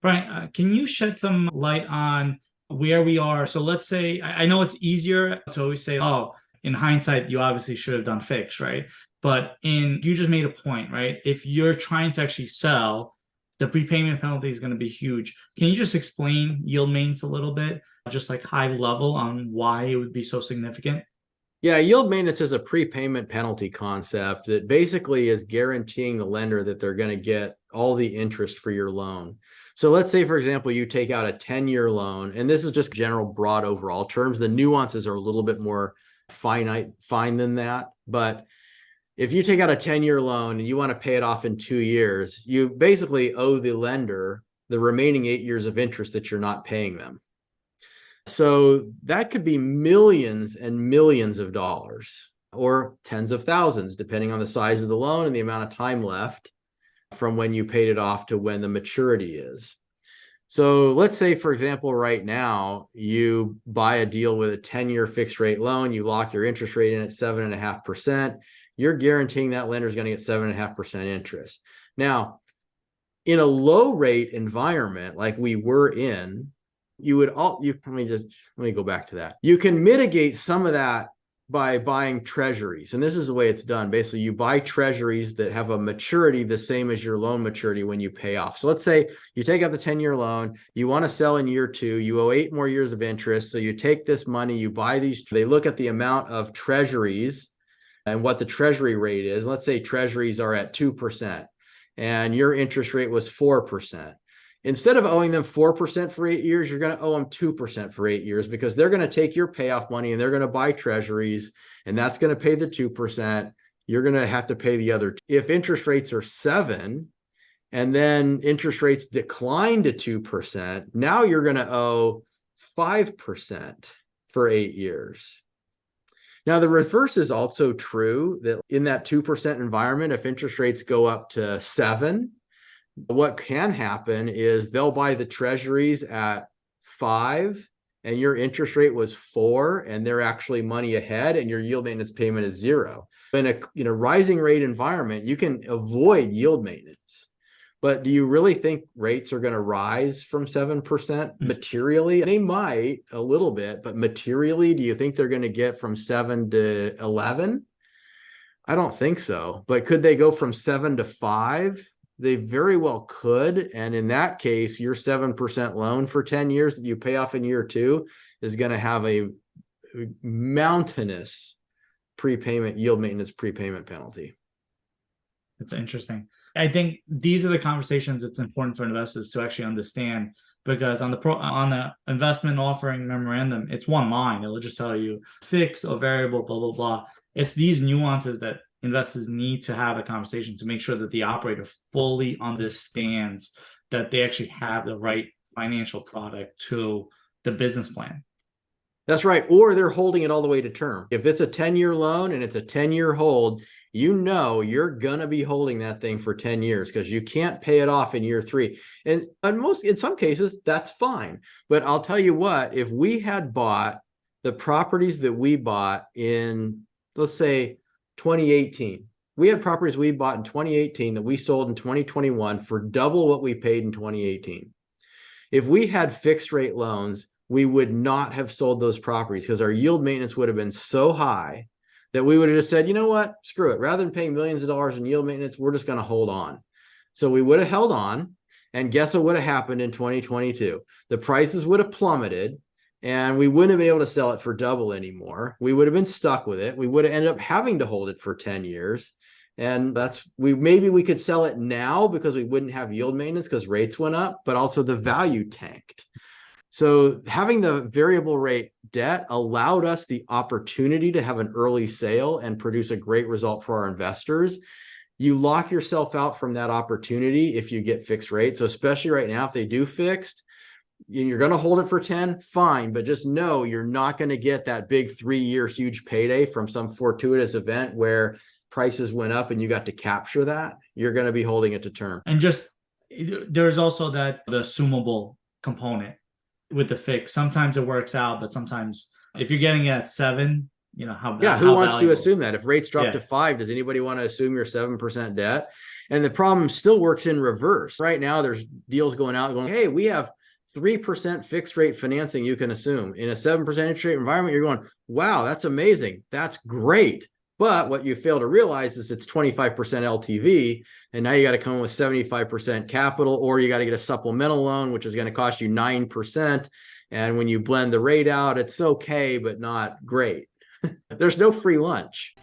Brian, can you shed some light on where we are? So let's say, I know it's easier to always say, oh, in hindsight, you obviously should have done fixed, right? But you just made a point, right? If you're trying to actually sell, the prepayment penalty is going to be huge. Can you just explain yield maintenance a little bit, just like high level on why it would be so significant? Yeah, yield maintenance is a prepayment penalty concept that basically is guaranteeing the lender that they're going to get all the interest for your loan. So let's say, for example, you take out a 10-year loan, and this is just general broad overall terms. The nuances are a little bit more fine than that. But if you take out a 10-year loan and you want to pay it off in 2 years, you basically owe the lender the remaining 8 years of interest that you're not paying them. So that could be millions and millions of dollars or tens of thousands, depending on the size of the loan and the amount of time left from when you paid it off to when the maturity is. So let's say, for example, right now, you buy a deal with a 10-year fixed rate loan, you lock your interest rate in at 7.5%. You're guaranteeing that lender is going to get 7.5% interest. Now, in a low rate environment like we were in, let me go back to that. You can mitigate some of that by buying treasuries. And this is the way it's done. Basically, you buy treasuries that have a maturity the same as your loan maturity when you pay off. So let's say you take out the 10-year loan, you want to sell in year 2, you owe 8 more years of interest. So you take this money, you buy these, they look at the amount of treasuries and what the treasury rate is. Let's say treasuries are at 2% and your interest rate was 4%. Instead of owing them 4% for 8 years, you're going to owe them 2% for 8 years because they're going to take your payoff money and they're going to buy treasuries, and that's going to pay the 2%. You're going to have to pay the other. If interest rates are 7 and then interest rates decline to 2%, now you're going to owe 5% for 8 years. Now, the reverse is also true, that in that 2% environment, if interest rates go up to 7, what can happen is they'll buy the treasuries at 5 and your interest rate was 4 and they're actually money ahead and your yield maintenance payment is 0. In a rising rate environment, you can avoid yield maintenance. But do you really think rates are going to rise from 7% materially? They might a little bit, but materially, do you think they're going to get from 7 to 11? I don't think so. But could they go from 7 to 5? They very well could. And in that case, your 7% loan for 10 years that you pay off in year 2 is going to have a mountainous yield maintenance prepayment penalty. It's interesting. I think these are the conversations it's important for investors to actually understand, because on the investment offering memorandum, it's one line. It'll just tell you fixed or variable, blah, blah, blah. It's these nuances that investors need to have a conversation to make sure that the operator fully understands that they actually have the right financial product to the business plan. That's right. Or they're holding it all the way to term. If it's a 10-year loan and it's a 10-year hold, you're going to be holding that thing for 10 years because you can't pay it off in year 3. And in some cases, that's fine. But I'll tell you what, if we had bought the properties that we bought in, let's say, 2018. We had properties we bought in 2018 that we sold in 2021 for double what we paid in 2018. If we had fixed rate loans, we would not have sold those properties because our yield maintenance would have been so high that we would have just said, you know what, screw it. Rather than paying millions of dollars in yield maintenance, we're just going to hold on. So we would have held on, and guess what would have happened in 2022? The prices would have plummeted. And we wouldn't have been able to sell it for double anymore. We would have been stuck with it. We would have ended up having to hold it for 10 years. And maybe we could sell it now because we wouldn't have yield maintenance because rates went up, but also the value tanked. So having the variable rate debt allowed us the opportunity to have an early sale and produce a great result for our investors. You lock yourself out from that opportunity if you get fixed rate. So especially right now, if they do fixed, you're going to hold it for 10, fine, but just know you're not going to get that big 3-year huge payday from some fortuitous event where prices went up and you got to capture that. You're going to be holding it to term. And just there's also the assumable component with the fix. Sometimes it works out, but sometimes if you're getting it at 7, how Yeah, who wants to valuable. assume that? If rates drop Yeah. to 5, does anybody want to assume your 7% debt? And the problem still works in reverse. Right now, there's deals going out going, hey, we have 3% fixed rate financing you can assume. In a 7% interest rate environment, you're going, wow, that's amazing. That's great. But what you fail to realize is it's 25% LTV. And now you got to come in with 75% capital, or you got to get a supplemental loan, which is going to cost you 9%. And when you blend the rate out, it's okay, but not great. There's no free lunch.